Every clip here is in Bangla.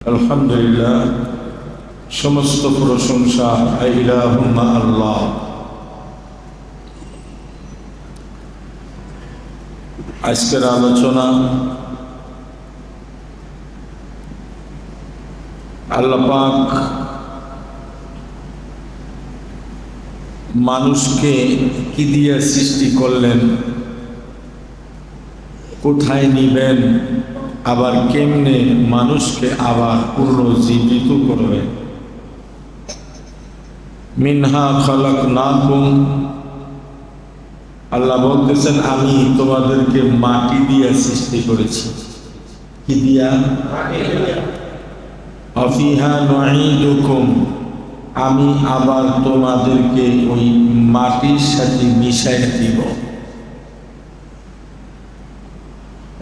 আলহামদুলিল্লাহ, সমস্ত প্রশংসা ইলাহুম্মা আল্লাহ। আজকের আলোচনা আল্লাহ পাক মানুষকে কি দিয়ে সৃষ্টি করলেন, কোথায় নিবেন, আবার কেমনে মানুষকে আবার পুনর্জীবিত করবেন। মিনহা খালাকনাকুম, আল্লাহ বলতেছেন আমি তোমাদেরকে মাটি দিয়ে সৃষ্টি করেছি। কি দিয়া? আফিহা নুঈদুকুম, আমি আবার তোমাদেরকে ওই মাটির সাথে মিশাই দিব।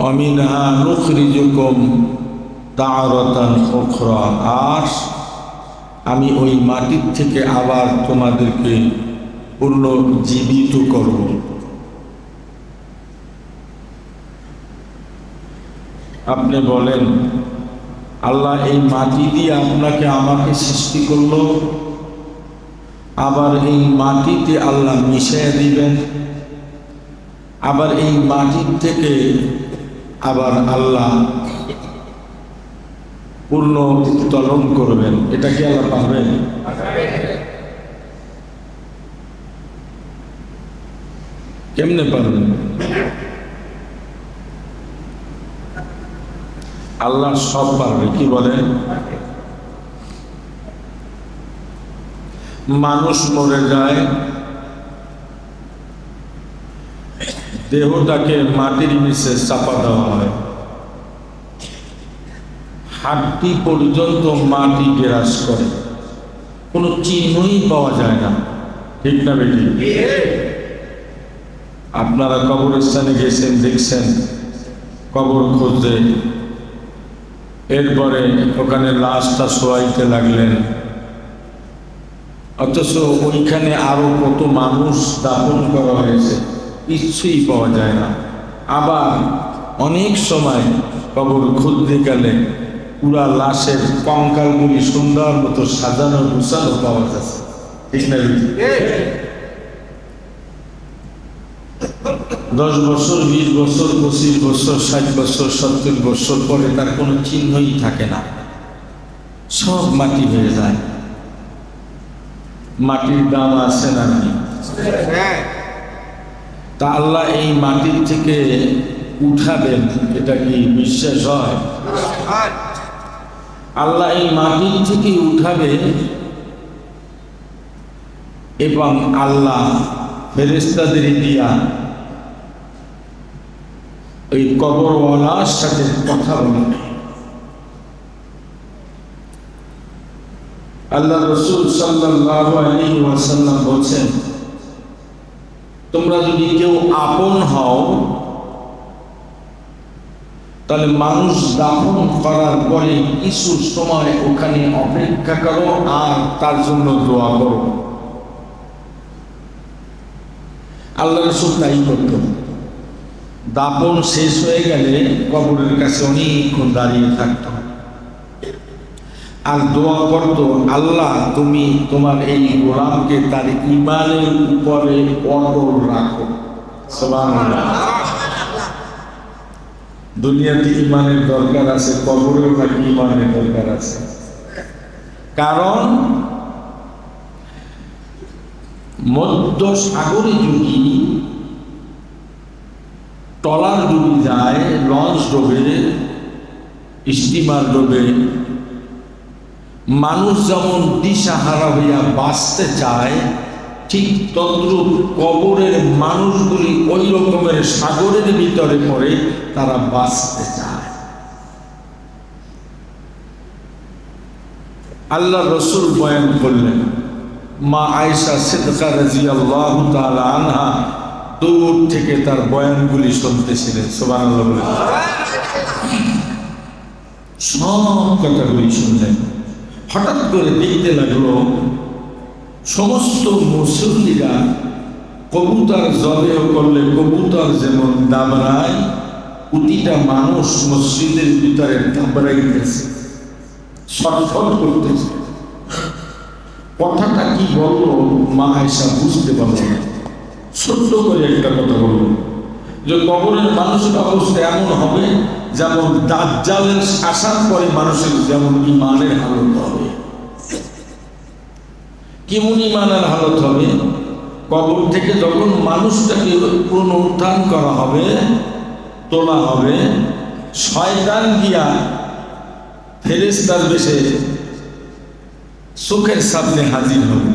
অমিনহা নুখরিজুকুম তারাতান উখরা, আর আমি ওই মাটির থেকে আবার তোমাদেরকে পুনর্জীবিত করব। আপনি বলেন, আল্লাহ এই মাটি দিয়ে আপনাকে আমাকে সৃষ্টি করলো, আবার এই মাটিতে আল্লাহ মিশিয়ে দিবেন, আবার এই মাটির থেকে আবার আল্লাহ পূর্ণ উত্তোলন করবেন, এটা কি আল্লাহ পারবেন? কেমনে পারবেন? আল্লাহ সব পারবে। কি বলেন? মানুষ মরে যায়, দেহটাকে মাটির নিচে চাপা দেওয়া হয়, হাড্ডি পর্যন্ত মাটি গ্রাস করে, কোনো চিহ্নই পাওয়া যায় না। ঠিক না বেটি? আপনারা কবরস্থানে গেছেন, দেখছেন কবর খুঁজতে, এরপরে ওখানে লাশটা শোয়াইতে লাগলেন, অথচ ওইখানে আরো কত মানুষ দাফন করা হয়েছে, কিছুই পাওয়া যায় না। আবার অনেক সময় কবর খুঁজতে গেলে পুরা লাশের কঙ্কালগুলি সুন্দর মতো সাজানো গুছানো পাওয়া যাচ্ছে। ঠিক না? 10 বছর, 20 বছর, 25 বছর, 60 বছর, 70 বছর পরে তার কোনো চিহ্নই থাকে না, সব মাটি হয়ে যায়। মাটির দাম আছে না? তা আল্লাহ এই মাটির থেকে উঠাবেন, এটা কি বিশ্বাস হয়? আল্লাহ এই মাটির থেকে উঠাবে এবং আল্লাহ ফেরেশতাদের দিয়া ওই কবরওয়ালার সাথে কথা বলবে। আল্লাহ রাসূল সাল্লাল্লাহু আলাইহি ওয়াসাল্লাম বলেন, তোমরা যদি কেউ আপন হও তাহলে মানুষ দাফন করার পরে কিছু সময় ওখানে অপেক্ষা করো আর তার জন্য দোয়া করো। আল্লাহ রাসূল তাই করতেন। দাফন শেষ হয়ে গেলে কবরের কাছে অনেকক্ষণ দাঁড়িয়ে থাকত আর দোয়া করতো, আল্লাহ তুমি তোমার এই গোলামকে তার ঈমানের উপরে অটল রাখো। সুবহানাল্লাহ। দুনিয়াতে ঈমানের দরকার আছে, কবরেও নাকি ঈমানের দরকার আছে। কারণ মধ্য সাগরে যদি ট্রলার ডুবে যায়, লঞ্চ ডোবে, স্টিমার ডোবে, মানুষ যেমন দিশাহারা হইয়া বাঁচতে চায়, ঠিক তদ্রূপ কবরের মানুষগুলি ওই রকমের সাগরের ভিতরে পড়ে তারা বাঁচতে চায়। আল্লাহ রাসূল বয়ান করলেন, মা আয়েশা সিদ্দিকা রাদিয়াল্লাহু তাআলা আনহা দূর থেকে তার বয়ানগুলি শুনতেছিলেন। সুবহানাল্লাহ বলে সব কথাগুলি শুনলেন। হঠাৎ করে দেখতে লাগলো সমস্ত মুসল্লিরা কবুতর জবেহ করলে কবুতর যেমন দাবড়ায়, প্রতিটা মানুষ মসজিদের ভিতরে দাবড়াইতেছে। ছটফট করতেছে। কথাটা কি বললো মা আয়েশা বুঝতে পারল না। ছোট্ট করে একটা কথা বলল যে কবরের মানুষের অবস্থা এমন হবে যেমন দাজ্জালের আসার পরে মানুষের যেমন ইমানের হালত হবে। কেমন ইমানের হালত হবে? কবর থেকে যখন মানুষটাকে পুনরুত্থান করা হবে, তোলা হবে, শয়তান গিয়া ফেরেশতার বেশে চোখের সামনে হাজির হবে।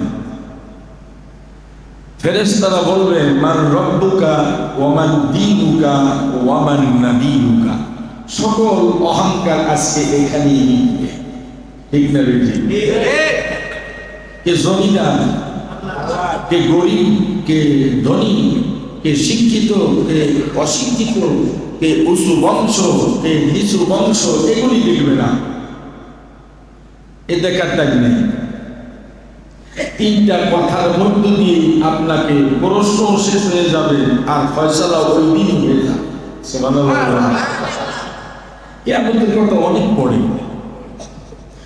ফেরেশতারা বলবে মান রব্বুকা ওয়া মান দীনুকা ওয়া মান নাবিয়ুকা। সকল অহংকার আজকে এখানেই মিটবে। ঠিক না বেঠিক? কে জমিদার, কে গরিব, কে ধনী, কে শিক্ষিত, কে অশিক্ষিত, কে উঁচু বংশ, কে নিচু বংশ, এগুলি দেখবে না। এ দেখার টাইম নেই। তিনটা কথার মধ্য দিয়ে আপনাকে প্রশ্ন শেষ হয়ে যাবে আর ফয়সালা ওই দিনই হয়ে যাবে। কিয়ামতের কথা অনেক পড়ে,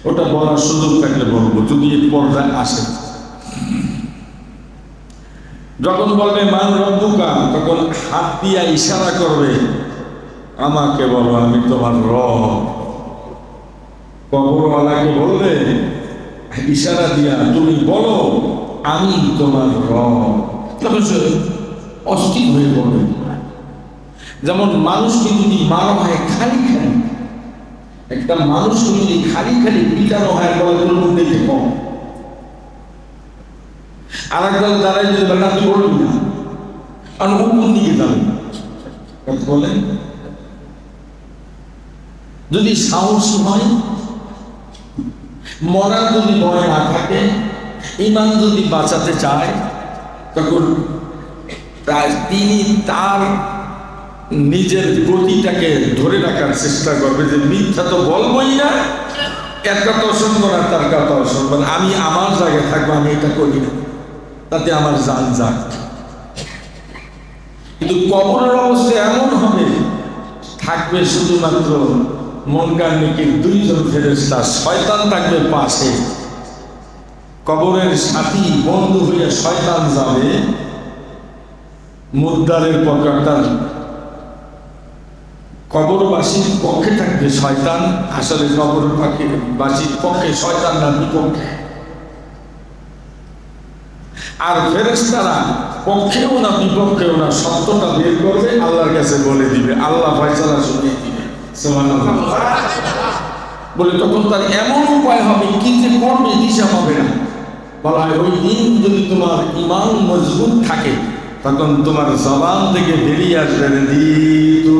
ওটা বলার সুযোগ থাকলে বলবো যদি এই পর্যায়ে আসে। যখন বলবে মান রব্বুকা, তখন হাত দিয়া ইশারা করবে আমাকে বলো, আমি তোমার রব। কবরওয়ালাকে বলবে ইশারা দিয়া তুমি বলো আমি তোমার রব। তখন সে অস্থির হয়ে পড়বে। যেমন মানুষকে যদি মারা হয় খালি খালি, একটা মানুষকে যদি খালি খালি পিটানো হয় বলে মধ্যে কম, আর একদল দাঁড়াই যদি বলে তুই বলবি না, আর উপর দিকে যাবে বলেন। যদি সাহস হয়, মরার যদি ভয় না থাকে, ইমান যদি বাঁচাতে চায়, তখন তিনি তার নিজের গতিটাকে ধরে রাখার চেষ্টা করবে যে মিথ্যা তো বলবই না, এর কথাও শুনবো না, তার কথাও শুনবো না, আমি আমার জায়গায় থাকবো, আমি এটা করি না, তাতে আমার জান যাক। কিন্তু কবরের অবস্থা এমন হবে, থাকবে শুধুমাত্র মুনকার নেকির দুইজন ফেরেশতা, শয়তান থাকবে পাশে। কবরের সাথী বন্ধু হইয়া শয়তান যাবে, মুদ্দারের পক্ষে, কবরবাসীর পক্ষে থাকবে শয়তান। আসলে কবরবাসীর পক্ষে শয়তান না বিপক্ষে। আর ফেরেশতারা পক্ষেও না বিপক্ষেও না, সত্যটা বের করবে, আল্লাহর কাছে বলে দিবে, আল্লাহ ফয়সালা শুনিয়ে দিবে। বলে তখন তার এমন উপায় হবে কি যে করবে দিশা পাবে না। বলা হয় ওই দিন যদি তোমার ঈমান মজবুত থাকে, তখন তোমার জবান থেকে বেরিয়ে আসবে রাদিতু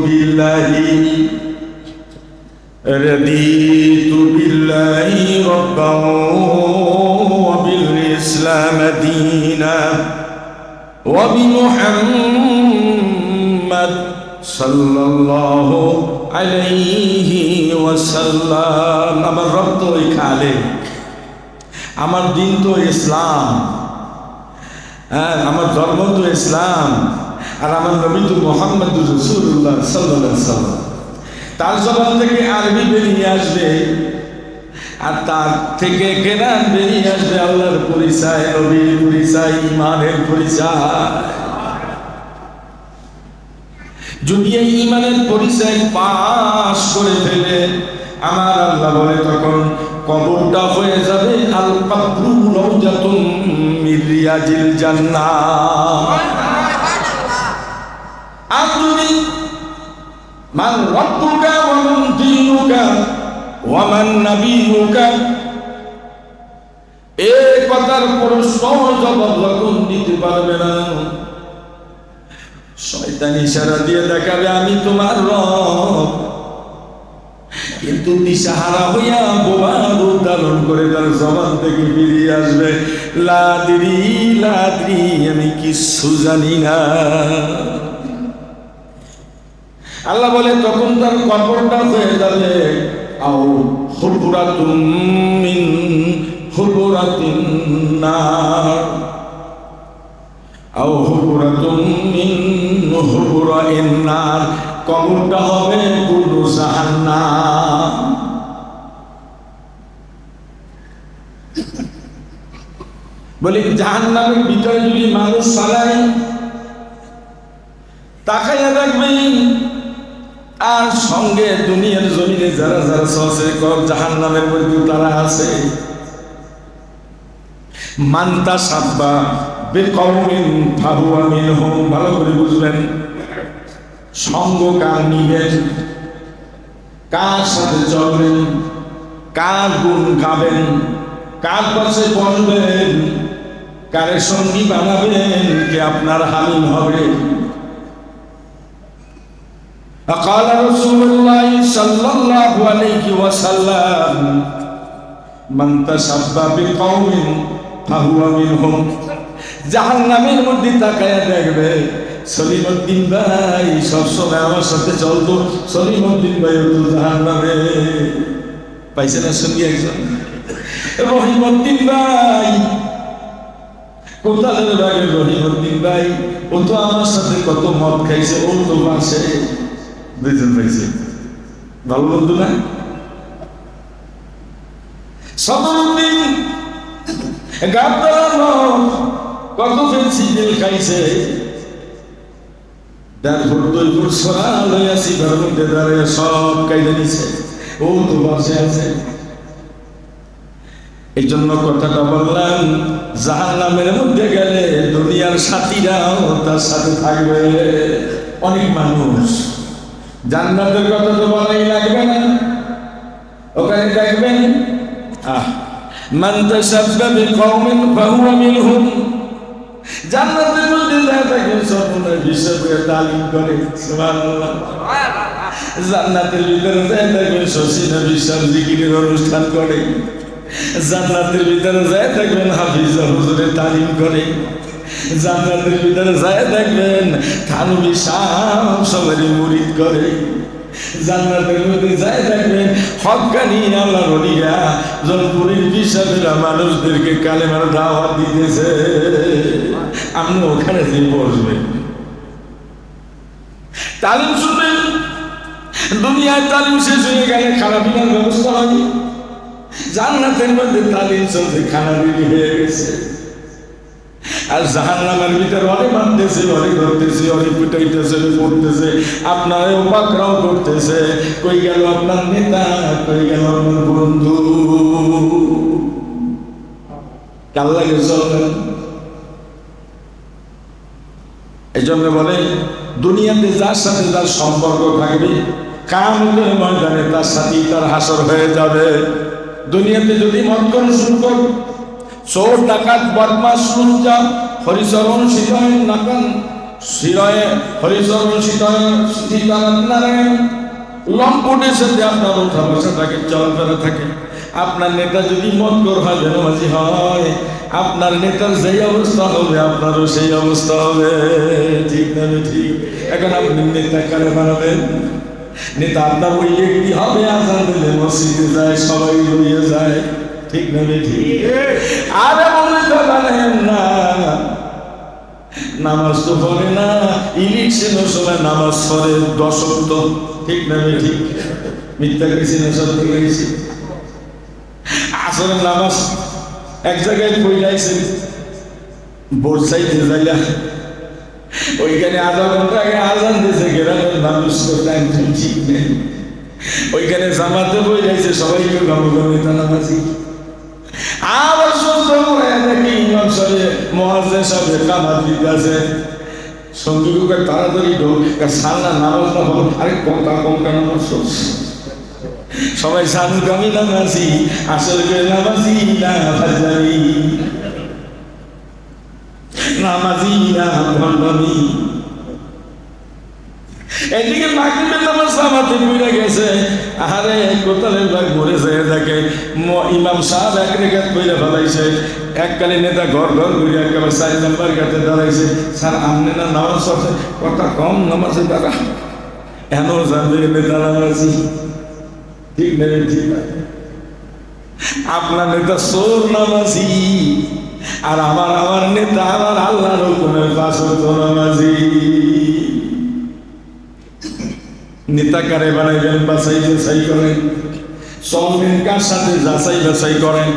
বিল্লাহি রাব্বান ওয়া বিল ইসলাম দীনান ওয়া বিমুহাম্মাদ সাল্লাল্লাহু আলাইহি ওয়াসাল্লাম। আমার রব তো ওই খালেক, আমার দিন তো ইসলাম, হ্যাঁ আমার ধর্ম তো ইসলাম, আর আমার নবী তো মুহাম্মদুর রাসূলুল্লাহ সাল্লাল্লাহু আলাইহি ওয়াসাল্লাম। তার জবান থেকে আরবি বেরিয়ে আসবে, আর তার থেকে কেরান বেরিয়ে আসবে আল্লাহর পরিচয়, নবীর পরিচয়, ইমানের পরিচয়। যদি এই ইমানের পরিচয় পাশ করে ফেলে, আমার আল্লাহ বলে তখন কবরটা হয়ে যাবে আল কবরু রাউজাতুম মির রিয়াজিল জান্নাহ। আর তুমি মান রব্বুকা ওয়া মান দীনুকা ওয়া মান নাবিয়ুকা, এই কথার প্রশ্ন জবাব যখন দিতে পারবে না, শয়তান ইশারা দিয়ে দেখাবে আমি তোমার রব, কিন্তু দিশাহারা হইয়া বোবার রূপ ধারণ করে তার জবান থেকে বেরিয়ে আসবে লাদ্রি লাদ্রি, আমি কিছু জানি না। আল্লাহ বলে তখন তার কবরটা হয়ে যাবে আও হুবরাতুম মিন হুবরাতিন নার, আও হুবরাতুম মিন হুবরাইন নার, কবরটা হবে পূর্ণ জাহান্নাম। বলি জাহান্নামের ভিতরে যদি মানুষ চালাই তাকাইয়া দেখবেন আর সঙ্গে দুনিয়ার জমিনে যারা যারা সহসে কর জাহান্নামের মধ্যে তারা আছে। মান্তা সাব্বা বিকওমিন ফাহুয়া মিনহুম, ভালো করে বুঝবেন। সঙ্গ কার নিবেন, কার সাথে চলবেন, কার গুণ গাবেন, কার পাশে বলবেন, কারে সঙ্গী বানাবেন, কে আপনার হামিম হবে। قال رسول الله صلى الله عليه وسلم من تشبه بقوم فهو منهم। জাহান্নামের মধ্যে তাকায়া দেখবে সলিমউদ্দিন ভাই সবসময় আমার সাথে চলতো, সলিমউদ্দিন ভাই তো জাহান্নামে। পাইছে না সঙ্গী একজন? রহিমউদ্দিন ভাই কোথায় লাগে? রহিমউদ্দিন ভাই ও তো আমার সাথে কত মদ খাইছে, ও তো পাশে। দুইজন পাইছে, ভালো বন্ধু না? সদরউদ্দিন কত ফেন্সি তেল খাইছে, তারপর দুই ফুট সরা লইয়াছি ঘর মধ্যে দাঁড়িয়ে সব কাইদে নিছে, ও তো বাসে আছে। এই জন্য কথাটা বললাম, জাহান্নামের মধ্যে গেলে দুনিয়ার সাথীরাও তার সাথে থাকবে। অনেক মানুষ জান্নাতের কথা তো বলাই লাগবে না, ওখানে দেখবেন মান তাশাব্বা বিকওমিন ফাহুয়া মিনহুম। জান্নাতের মধ্যে যা থাকেন সর্বনাশ বিষয়ে তালিম করে, সুবহানাল্লাহ। জান্নাতের ভিতরে যা থাকবেন শশীনা বিশাল জিকিরের অনুষ্ঠান করে, জান্নাতের ভিতরে যায় দেখবেন হাফিজ হুজুরের তালিম করে, জান্নাতের ভিতরে যায় দেখবেন থানবী সাহেব সবারই মুরিদ করে, জান্নাতের মধ্যে যায় দেখবেন হক্কানি আল্লাহর ওলিয়া জলপুরীর বিশালেরা মানুষদেরকে কালেমার দাওয়াত দিতেছে। আপনি ওখানে যে বসবেন তালিম শুনবেন। দুনিয়ায় তালিম শেষ হয়ে গেলে খানা পিনার ব্যবস্থা হয়নি, জান্নাতের মধ্যে তালিম চলছে, খানা রেডি হয়ে গেছে। আর জাহান্নামের ভিতরে অনেক মানতেছে, অনেক ধরতেছে, অনেক পিটাইতেছে, পড়তেছে, আপনার উপাক্রম করতেছে। কই গেল আপনার নেতা, কই গেল আপনার বন্ধু? কাল লাগে চলবেন। এই জন্য বলে দুনিয়াতে যার সাথে যার সম্পর্ক থাকবে কিয়ামতের ময়দানে তার সাথে তার হাসর হয়ে যাবে। দুনিয়াতে যদি মক্কর শুনকর চোর ডাকাত বদমাস লুচ্চা হরিচরণ সীতায় নাকান শিরয়ে হরিচরণ সীতায় সীতানারায়ণ লম্পটের সাথে আপনার ওঠা বসা থাকে, চলাফেরা থাকে। আপনার নেতা যদি মক্কর হয়, বেনামাজি হয়, আপনার নেতার যেই অবস্থা হবে আপনারও সেই অবস্থা হবে। ঠিক না? ঠিক। এখন আপনি নেতা কারে বানাবেন? নেতা আপনার ওই ব্যক্তি হবে আজান দিলে মসজিদে যায়, সবাই লইয়ে যায়। ঠিক না? ঠিক। আর এমন নেতা বানাবেন না, নামাজ তো পড়ে না, ইলেকশনের সময় নামাজ পড়ে 10 ওয়াক্ত। ঠিক না? ঠিক। মিথ্যা গেছি না সত্য গেছি? আসলে নামাজ এক জায়গায় পড়াইছে ভোর চাইতে যাইয়া, ওইখানে আধা ঘন্টা আগে আজান দিয়েছে, গ্রামের মানুষ তো টাইম ঠিক নেই। ওইখানে জামাতে বই যাইছে, সবাইকে গমগমিতা নামাজি। আবার সহ্য করে দেখি ইমাম সাহেব মুয়াজ্জিন সাহেব কামাত দিতেছে, সঙ্গী লোকের তাড়াতাড়ি ঢোক, সালনা নামাজ না হল, আরে কমকা কমকা নামাজ। সবাই সানুগামী নামাজি, আসল করে নামাজি না ফাজলামি, নামাজি না ভণ্ডামি। এদিকে মাগরিবের নামাজ জামাতে পড়ে গেছে, আরে কোতালের ভাই মরে যায় দেখে ইমাম সাহেব এক রেখাত পড়ে ফেলাইছে। এককালে নেতা ঘর ঘর ঘুরে একেবারে 4 নম্বর কাতে দাঁড়াইছে, স্যার আমনে না নামাজ পড়ছে? কথা কম নামাজে দাঁড়া, এন জানবে নেতা নামাজি। ঠিক না? ঠিক। আপনার নেতা চোর নামাজি, আর আমার নেতা আমার আল্লাহর হুকুমের 5 ওয়াক্ত নামাজি। নেতা কারে বানাইবেন বাছাই বাছাই করেন, চলবেন কার সাথে যাচাই বাছাই করেন।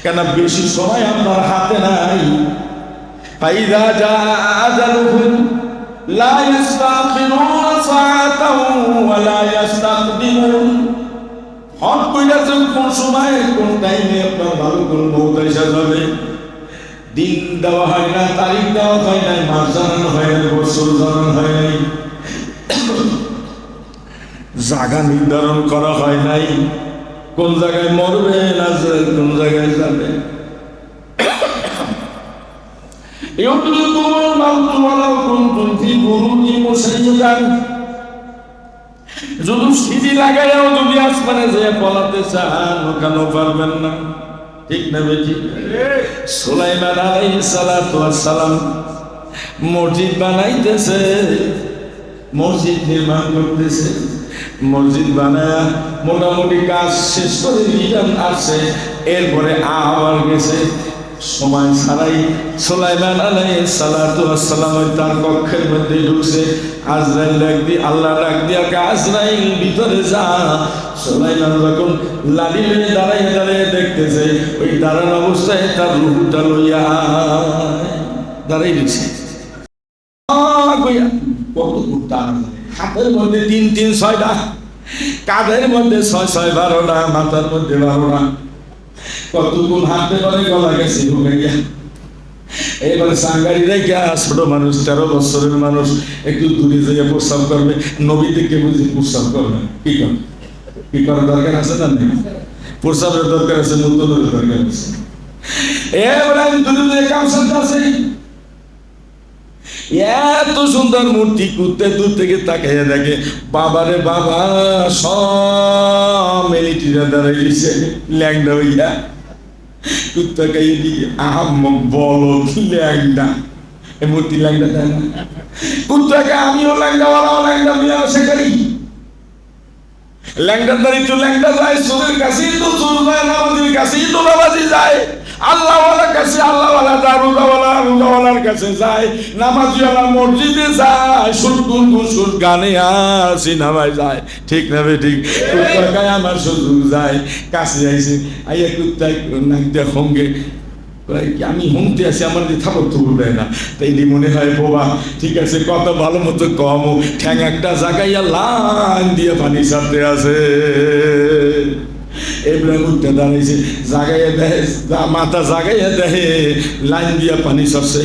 কেন বেশি সময় আপনার হাতে নাই। ফাইদা জাআ আজালুহুম লা ইস্তাখিরুনা সাআতাও ওয়া লা ইস্তাকদিমুন। হট কইরা কোন সময় কোন টাইমে আপনার ভালো কোন মৌত এসে যাবে, দিন দেওয়া হয় না, তারিখ দেওয়া হয় নাই, মাস জানানো হয় নাই, বছর জানানো হয় নাই, জায়গা নির্ধারণ করা হয় নাই, কোন জায়গায় মরবে না কোন জায়গায় যাবে। যদি সিঁড়ি লাগাইয়াও যদি আসমানে যে পলাতে চান ওখানেও পারবেন না, ঠিক না বেটি? সুলাইমান আলাইহিস সালাতু ওয়াস সালাম মসজিদ বানাইতেছে, মসজিদ নির্মাণ করতেছে, মসজিদ বানায়া মোটামুটি কাজ শেষ করে রিটার্ন আসছে। এরপরে আবার গেছে, সময় ছাড়াই সুলাইমান আলাইহিস সালাতু ওয়াস সালাম তার কক্ষের মধ্যে ঢুকছে। আজরাইল ডাক দিয়ে আল্লাহ ডাক দিয়া আজরাইল ভিতরে যা। সুলাইমান যখন লাঠি নিয়ে দাঁড়াইয়ে দাঁড়িয়ে দেখতেছে, ওই দাঁড়ানো অবস্থায় তার রূহটা লইয়া দাঁড়াই দিচ্ছে। কত কুত্তা, হাতের মধ্যে 3 3 6টা, কাঁধের মধ্যে 6 6 12টা, মাথার মধ্যে 12টা, কতক্ষণ হাঁটতে পারে, গলা গেছে ঢুকাইয়া। এবারে সাংগারি রেখে ছোট মানুষ 13 বছরের মানুষ একটু দূরে যেয়ে প্রস্রাব করবে, নবী থেকে বুঝি প্রস্রাব করবে, কি করবে? কি করার দরকার আছে না? নেই, প্রস্রাবের দরকার আছে, মূত্রের দরকার আছে। এবারে আমি দূরে যেয়ে কাম সাথে আছে, এত সুন্দর মূর্তি, কুত্তে দূর থেকে তাকাইয়া দেখে, বাবারে বাবা, সব মিলিটারিরা দাঁড়াই দিছে ল্যাংডা হইয়া। কুত্তা খাইয়ে দিয়ে আহাম্মক বলো ল্যাংডা, এই মূর্তি ল্যাংডা দেয় না। কুত্তাকে আমিও ল্যাংডা, ওরাও ল্যাংডা, মিয়া সে করি ল্যাংডার দাঁড়ি তো ল্যাংডা যায়, চোরের কাছেই তো চোর যায়, নামাজির কাছেই তো নামাজি যায়, আল্লাহওয়ালার কাছে আল্লাহওয়ালা যায়, রোজাওয়ালা রোজাওয়ালার কাছে যায়, নামাজিওয়ালা মসজিদে যায়, সুরকুল গুসুর গানে আর সিনেমায় যায়, ঠিক না বে ঠিক? কুত্তাকায় আমার শ্বশুর যায়, কাছে আইছে, আইয়া কুত্তায় নাক দিয়ে সঙ্গে আমি হুমতে আছি, আমার দিয়ে থাপড় থুবড় দেয় না, তাই মনে হয় বোবা, ঠিক আছে কত ভালো মতো কম, ঠ্যাং একটা জাগাইয়া লাইন দিয়ে পানি ছাড়তে আছে। এবার উঠতে দাঁড়াইছে, জাগাইয়া দেয়, মাথা জাগাইয়া দেয়, লাইন দিয়া পানি ছাড়ছে।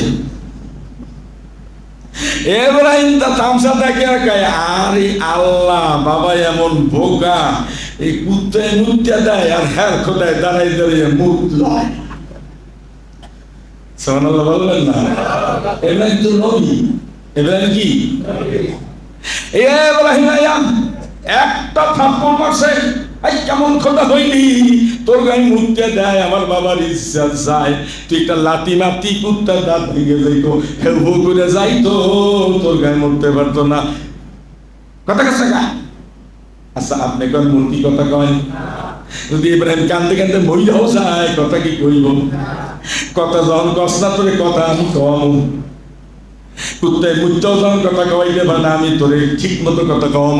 এব্রাহিম তা তামসা দেখে আরে আল্লাহ, বাবা এমন বোকা, এই কুত্তায় মুত্যা দেয় আর হ্যাঁ খোদায় দাঁড়াই দাঁড়িয়ে মুখ লয়। সুবহানাল্লাহ বললেন না? এব্রাহিম তো নবী, এব্রাহিম কি? এব্রাহিম একটা থাপ্পড় মারছে, কেমন খোদা হইলি, তোর গায়ে মুত্যা দেয়, আমার বাবার ইচ্ছা যায়, তুই একটা লাতি মাতি কুত্তার দাঁত ভেঙে যাইতো, হেউ হু করে যাইতো, তোর গায়ে মরতে পারতো না। কথা কাছে গা। আচ্ছা আপনি কোন মূর্তি কথা কয়? যদি ইব্রাহিম কান্দে কান্দে মইরাও যায়, কথা কি কইব? কথা যখন কস না তোরে, কথা আমি কম, কুত্তায় মুত্তাও যখন কথা কওয়াইতে পারে না, আমি তোরে ঠিক মতো কথা কম।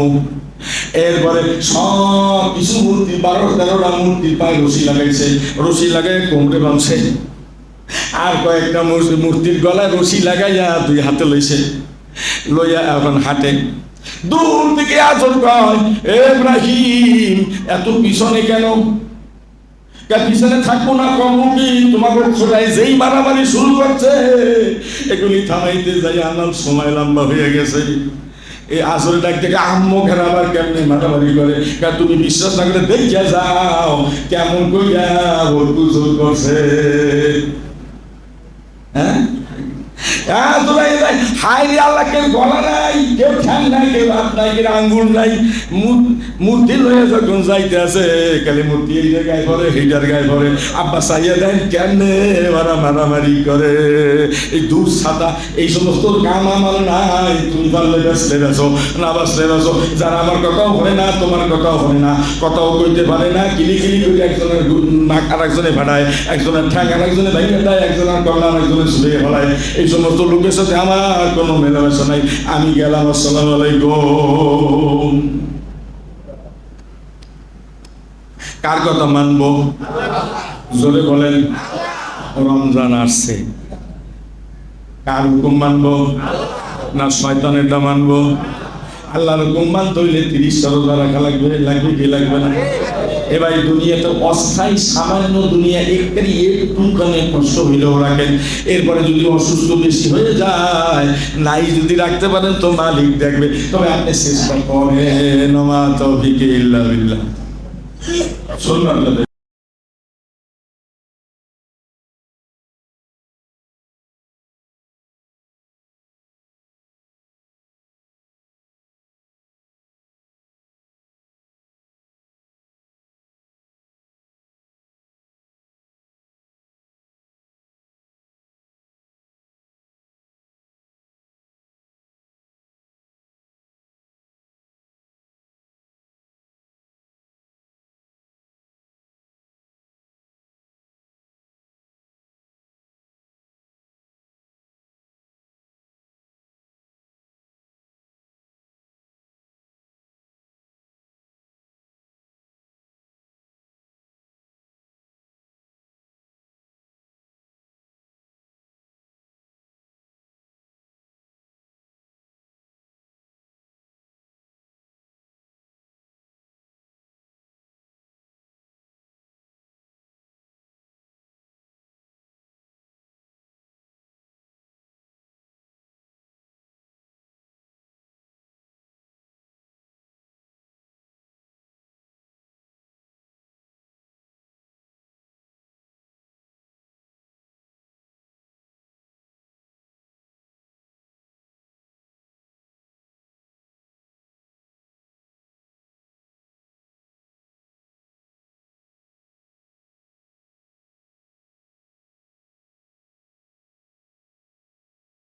এরপরে সব কিছু মূর্তি 12-13টা মূর্তির পায়ে রশি লাগাইছে, রশি লাগাই কোমরে বাঁধছে, আর কয়েকটা মূর্তির গলায় রশি লাগাইয়া 2 হাতে লইছে, লইয়া এখন হাঁটে। দূর থেকে আচর কয়, ইব্রাহিম এত পিছনে কেন? পিছনে থাকবো না, কমুকি তোমাকে ছোটাই যেই মারামারি শুরু করছে, এগুলি থামাইতে যাই আমার সময় লম্বা হয়ে গেছে। এই আসরে ডাক থেকে আম্মু ঘেরা আবার কেমনে মারামারি করে, তুমি বিশ্বাস না করে দেখে যাও কেমন কইয়া ওর কুজুর করছে। হ্যাঁ আল্লাহ, কেউ গলা নাই, কেউ ঠ্যাং নাই, কেউ হাত নাই, কেউ আঙ্গুল নাই, মূর্তি লয়ে যখন যাইতে আছে, খালি মূর্তি এই গায়ে পড়ে, এইটার গায়ে পড়ে, আব্বা চাইয়া দেন কেমনে মারামারি করে। এই দূর ছাতা এই সমস্ত কাম আমার নাই, তুমি পারলে বেসলে বেসো, না বাসলে বেসো, যারা আমার কথাও হয় না, তোমার কথাও হয় না, কথাও কইতে পারে না, কিলি কিলি করে একজনের নাক আর একজনে ফাটায়, একজনের ঠ্যাং আর একজনে ভেঙে দেয়, একজনের কল্যাণ একজনের ছুটিয়ে ফেলায়। এই সমস্ত লোকের সাথে আমার কোনো মেলামেশা নাই। আমি গেলাম, আসসালামু আলাইকুম। কার কথা মানবো? জোরে বলেন। রমজান আসছে, কার হুকুম মানবো না শয়তানেরটা মানবো? আল্লাহর হুকুম মানতে হইলে 30 রোজা রাখা লাগবে, লাগবে কি লাগবে না? এবার দুনিয়াতে অস্থায়ী সামান্য দুনিয়া একটুখানি কষ্ট হইলেও রাখেন, এরপরে যদি অসুস্থ বেশি হয়ে যায়, নাই যদি রাখতে পারেন তো মালিক দেখবে। তবে আপনি চেষ্টা করেন, ওমা তৌফিক ইল্লা বিল্লাহ। শুনুন আপনাদের